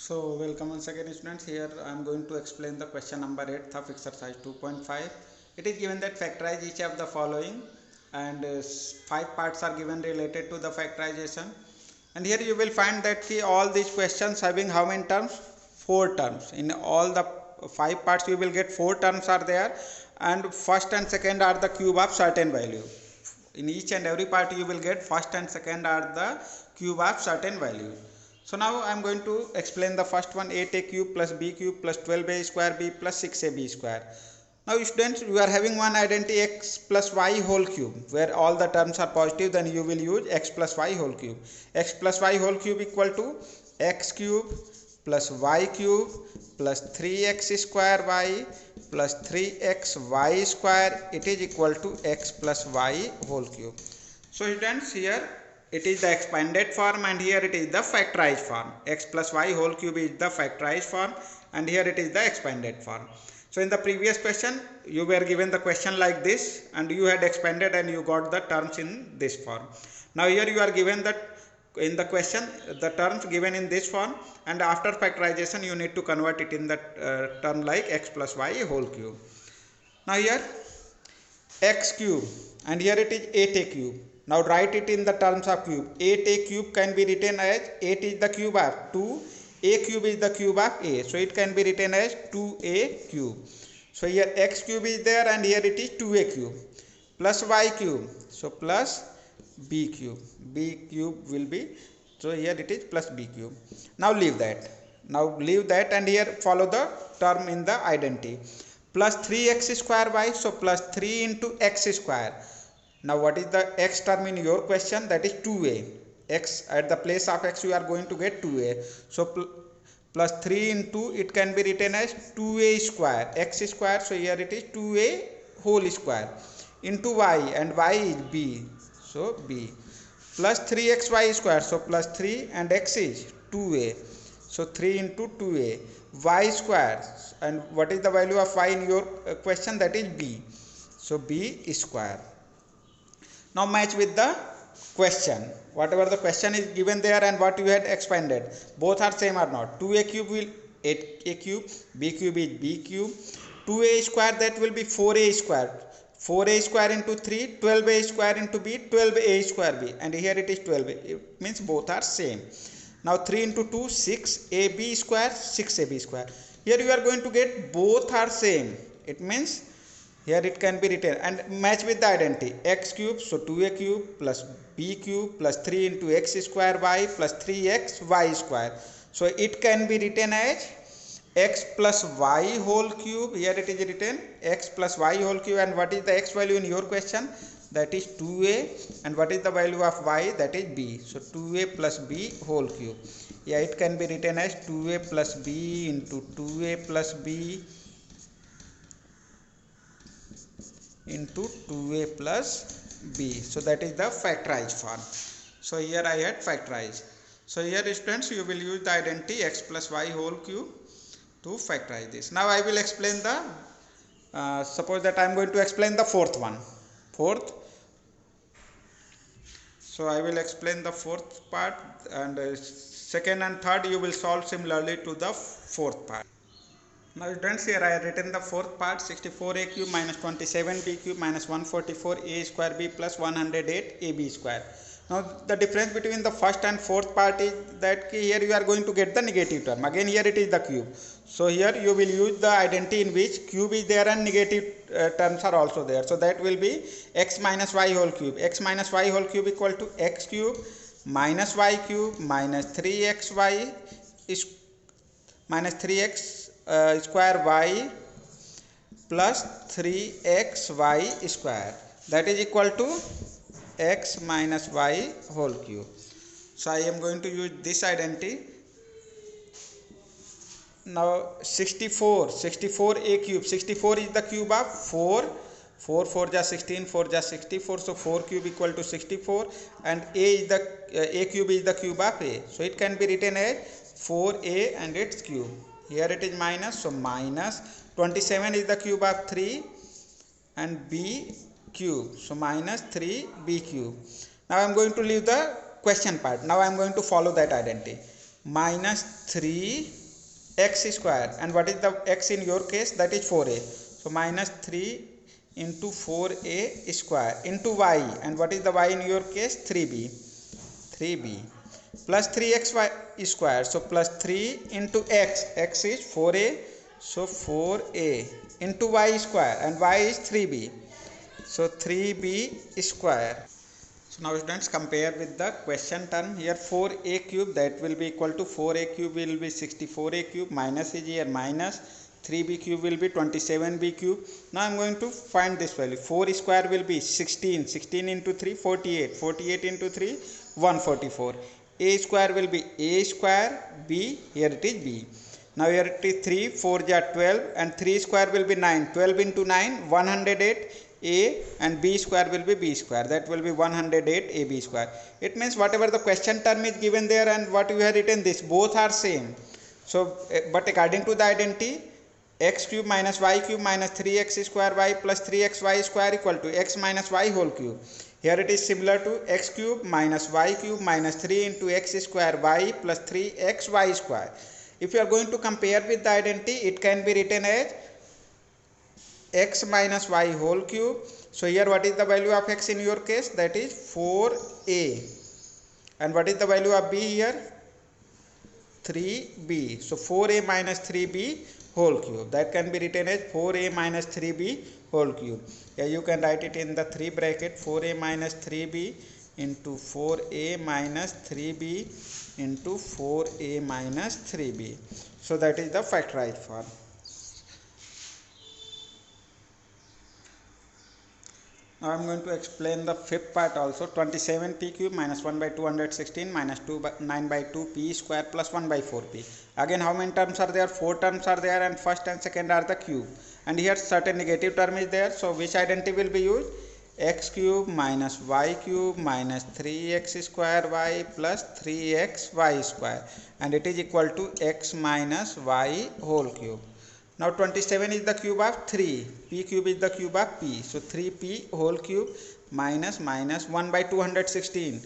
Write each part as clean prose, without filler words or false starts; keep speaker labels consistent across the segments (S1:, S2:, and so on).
S1: So welcome once again students. Here I am going to explain the question number 8 of exercise 2.5. It is given that factorize each of the following and 5 parts are given related to the factorization, and here you will find that all these questions having how many terms? 4 terms. In all the 5 parts you will get 4 terms are there, and first and second are the cube of certain value. In each and every part you will get first and second are the cube of certain value. So now I am going to explain the first one, 8a cube plus b cube plus 12a square b plus 6ab square. Now students, you are having one identity x plus y whole cube where all the terms are positive, then you will use x plus y whole cube. X plus y whole cube equal to x cube plus y cube plus 3x square y plus 3xy square, it is equal to x plus y whole cube. So students, here it is the expanded form and here it is the factorized form. X plus y whole cube is the factorized form and here it is the expanded form. So in the previous question you were given the question like this and you had expanded and you got the terms in this form. Now here you are given that in the question the terms given in this form, and after factorization you need to convert it in the term like x plus y whole cube. Now here x cube and here it is 8a cube. Now write it in the terms of cube. 8a cube can be written as 8 is the cube of 2, a cube is the cube of a, so it can be written as 2a cube. So here x cube is there and here it is 2a cube plus y cube, so plus b cube. B cube will be, so here it is plus b cube. Now leave that. And here follow the term in the identity. Plus 3x square y, so plus 3 into x square. Now what is the x term in your question? That is 2a. X at the place of x you are going to get 2a. So plus 3 into, it can be written as 2a square, x square, so here it is 2a whole square into y, and y is b, so b, plus 3xy square, so plus 3 and x is 2a, so 3 into 2a, y square, and what is the value of y in your question? That is b, so b square. Now match with the question, whatever the question is given there and what you had expanded, both are same or not. 2a cube will 8a cube, b cube is b cube, 2a square that will be 4a square, 4a square into 3, 12a square into b, 12a square b, and here it is 12a, it means both are same. Now 3 into 2, 6ab square, 6ab square, here you are going to get both are same, it means here it can be written and match with the identity. X cube, so 2a cube plus b cube plus 3 into x square y plus 3x y square. So it can be written as x plus y whole cube. Here it is written x plus y whole cube, and what is the x value in your question? That is 2a, and what is the value of y? That is b. So 2a plus b whole cube. Yeah, it can be written as 2a plus b into 2a plus b into 2a plus b. So that is the factorized form. So here I had factorized. So here students, you will use the identity x plus y whole cube to factorize this. Now I will explain the suppose that I am going to explain the fourth one. So I will explain the fourth part, and second and third you will solve similarly to the fourth part. Now students, here I have written the fourth part, 64a cube minus 27b cube minus 144a square b plus 108ab square. Now the difference between the first and fourth part is that here you are going to get the negative term. Again here it is the cube. So here you will use the identity in which cube is there and negative terms are also there. So that will be x minus y whole cube. X minus y whole cube equal to x cube minus y cube minus 3xy is minus 3x square y plus 3xy square, that is equal to x minus y whole cube. So I am going to use this identity. Now 64a cube, 64 is the cube of 4 4 ja 16, 4 ja 64, so 4 cube equal to 64, and a cube is the cube of a, so it can be written as 4a and its cube. Here it is minus, so minus 27 is the cube of 3 and b cube, so minus 3b cube. Now I am going to leave the question part. Now I am going to follow that identity. minus 3x square, and what is the x in your case? That is 4a. So minus 3 into 4a square into y, and what is the y in your case? 3b plus 3xy square. So plus 3 into x is 4a, so 4a into y square, and y is 3b, so 3b square. So now students, compare with the question term. Here 4a cube, that will be equal to 4a cube will be 64a cube, minus is here minus, 3b cube will be 27b cube. Now I am going to find this value. 4 square will be 16, 16 into 3 48, 48 into 3 144. A square will be a square, b, here it is b. Now here it is 3, 4 ja 12, and 3 square will be 9, 12 into 9 108. A and b square will be b square, that will be 108 ab square. It means whatever the question term is given there and what you have written, this both are same. So but according to the identity, x cube minus y cube minus 3x square y plus 3xy square equal to x minus y whole cube. Here it is similar to x cube minus y cube minus 3 into x square y plus 3xy square. If you are going to compare with the identity, it can be written as x minus y whole cube. So here what is the value of x in your case? That is 4a. And what is the value of b here? 3b. So 4a minus 3b whole cube. That can be written as 4a minus 3b whole cube. Here you can write it in the 3 bracket, 4a minus 3b into 4a minus 3b into 4a minus 3b. So that is the factorized form. Now I am going to explain the fifth part also. 27p cube minus 1 by 216 minus 9 by 2 p square plus 1 by 4p. Again, how many terms are there? 4 terms are there, and first and second are the cube. And here certain negative term is there. So which identity will be used? X cube minus y cube minus 3x square y plus 3xy square, and it is equal to x minus y whole cube. Now 27 is the cube of 3, p cube is the cube of p, so 3p whole cube minus 1 by 216.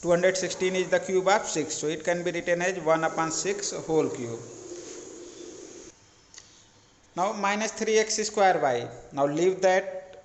S1: 216 is the cube of 6, so it can be written as 1 upon 6 whole cube. Now minus 3x square y. Now leave that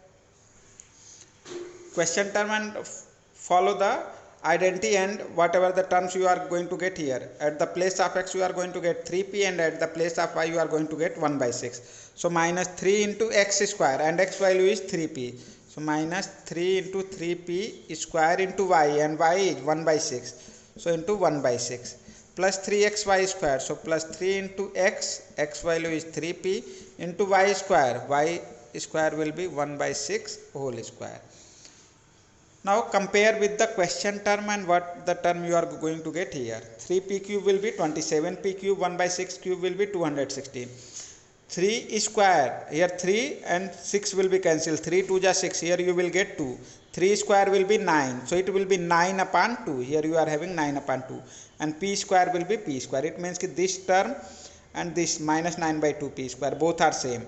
S1: question term and follow the identity, and whatever the terms you are going to get here. At the place of x you are going to get 3p, and at the place of y you are going to get 1 by 6. So minus 3 into x square, and x value is 3p. So minus 3 into 3p square into y, and y is 1 by 6. So into 1 by 6 plus 3xy square. So plus 3 into x value is 3p into y square will be 1 by 6 whole square. Now compare with the question term and what the term you are going to get here. 3p cube will be 27p cube, 1 by 6 cube will be 216. 3 square, here 3 and 6 will be cancelled. 3 2 ja 6, here you will get 2. 3 square will be 9, so it will be 9 upon 2. Here you are having 9 upon 2. And p square will be p square. It means that this term and this minus 9 by 2 p square both are same.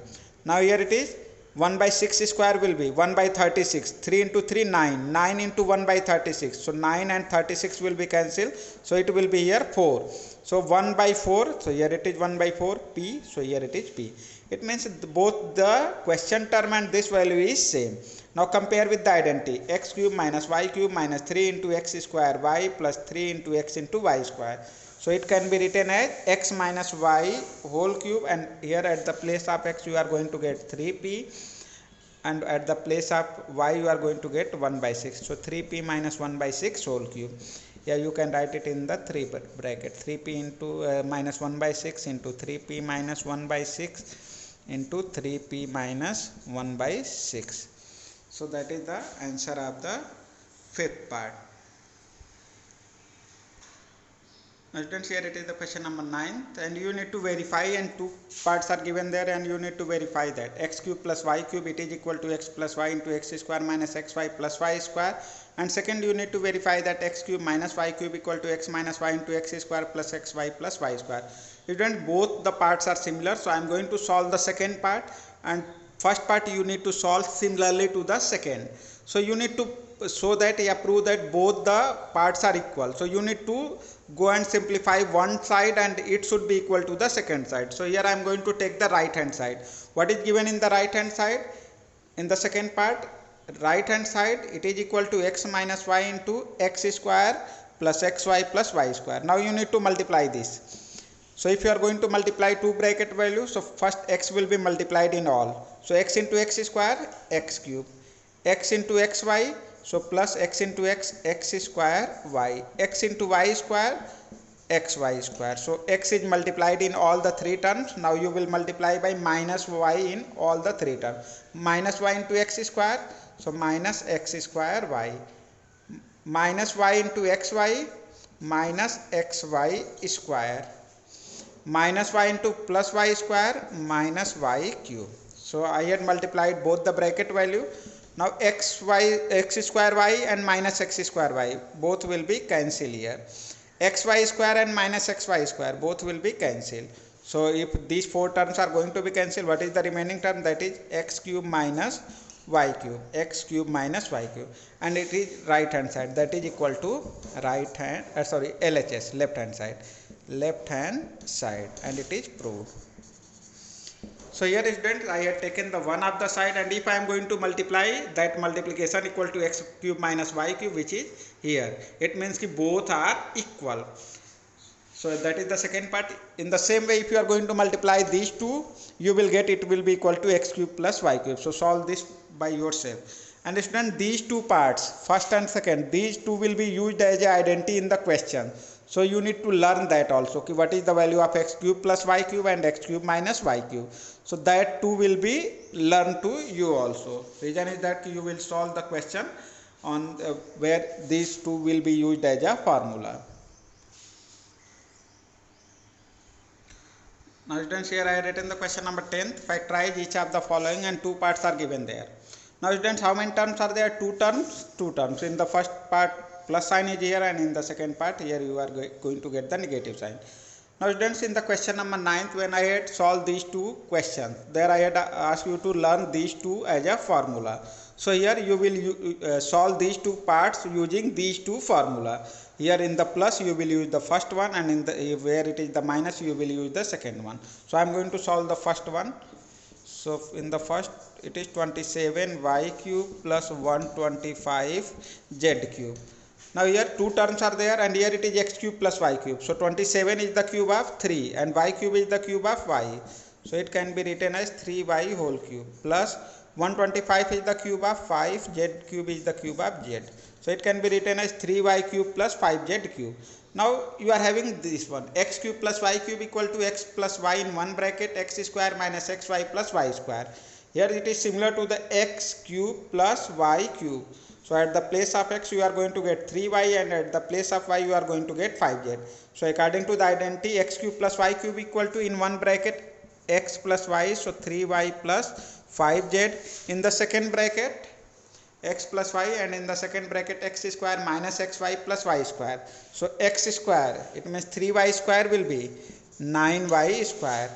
S1: Now here it is 1 by 6 square will be 1 by 36. 3 into 3 9. 9 into 1 by 36. So 9 and 36 will be cancelled. So it will be here 4. So 1 by 4. So here it is 1 by 4 p. So here it is p. It means both the question term and this value is same. Now compare with the identity. X cube minus y cube minus 3 into x square y plus 3 into x into y square. So it can be written as x minus y whole cube, and here at the place of x you are going to get 3p, and at the place of y you are going to get 1 by 6. So 3p minus 1 by 6 whole cube. Here you can write it in the 3 bracket. 3p into minus 1 by 6 into 3p minus 1 by 6 into 3p minus 1 by 6. So that is the answer of the fifth part. Now students, here it is the question number 9, and you need to verify, and 2 parts are given there, and you need to verify that x cube plus y cube it is equal to x plus y into x square minus xy plus y square. And second, you need to verify that x cube minus y cube equal to x minus y into x square plus xy plus y square. Students, both the parts are similar, so I am going to solve the second part, and first part you need to solve similarly to the second. So you need to so that prove that both the parts are equal. So you need to go and simplify one side and it should be equal to the second side. So here I am going to take the right hand side. What is given in the right hand side? In the second part, right hand side, it is equal to x minus y into x square plus xy plus y square. Now you need to multiply this. So if you are going to multiply two bracket values, so first x will be multiplied in all. So x into x square, x cube, x into xy, so plus x into x square y, x into y square, xy square. So x is multiplied in all the three terms. Now you will multiply by minus y in all the three terms. Minus y into x square, so minus x square y, minus y into xy, minus xy square, minus y into plus y square, minus y cube. So I had multiplied both the bracket value. Now x square y and minus x square y both will be cancelled here. Xy square and minus xy square both will be cancelled. So if these four terms are going to be cancelled, what is the remaining term? That is x cube minus y cube, x cube minus y cube, and it is right hand side, that is equal to LHS, left hand side, and it is proved. So here students, I have taken the one of the side, and if I am going to multiply, that multiplication equal to x cube minus y cube, which is here, it means that both are equal. So that is the second part. In the same way, if you are going to multiply these two, you will get it will be equal to x cube plus y cube. So solve this by yourself. And student, these two parts, first and second, these two will be used as an identity in the question. So you need to learn that also. Okay, what is the value of x cube plus y cube and x cube minus y cube? So that too will be learned to you also. Reason is that you will solve the question on where these two will be used as a formula. Now students, here I have written the question number 10. Factorize each of the following, and two parts are given there. Now students, how many terms are there? Two terms. In the first part, plus sign is here, and in the second part, here you are going to get the negative sign. Now students, in the question number 9, when I had solved these two questions, there I had asked you to learn these two as a formula. So here you will solve these two parts using these two formula. Here in the plus you will use the first one, and in the where it is the minus you will use the second one. So I am going to solve the first one. So in the first, it is 27y cube plus 125 z cube. Now here two terms are there, and here it is x cube plus y cube. So 27 is the cube of 3 and y cube is the cube of y. So it can be written as 3y whole cube plus 125 is the cube of 5, z cube is the cube of z. So it can be written as 3y cube plus 5z cube. Now you are having this one, x cube plus y cube equal to x plus y in one bracket, x square minus xy plus y square. Here it is similar to the x cube plus y cube. So at the place of x you are going to get 3y, and at the place of y you are going to get 5z. So according to the identity, x cube plus y cube equal to in one bracket x plus y, so 3y plus 5z, in the second bracket x plus y, and in the second bracket x square minus xy plus y square. So x square, it means 3y square will be 9y square,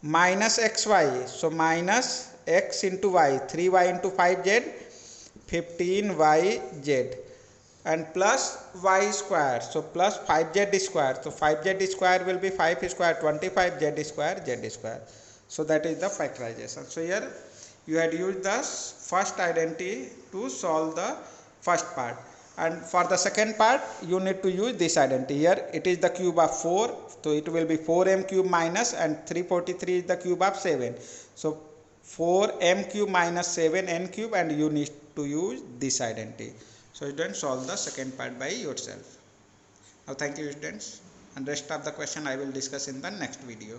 S1: minus xy, so minus x into y, 3y into 5z, 15yz, and plus y square, so plus 5z square. So 5z square will be 5 square 25, z square z square. So that is the factorization. So here you had used the first identity to solve the first part, and for the second part you need to use this identity. Here it is the cube of 4, so it will be 4m cube minus, and 343 is the cube of 7. So 4m cube minus 7n cube, and you need to use this identity. So students, solve the second part by yourself. Now thank you students, and rest of the question I will discuss in the next video.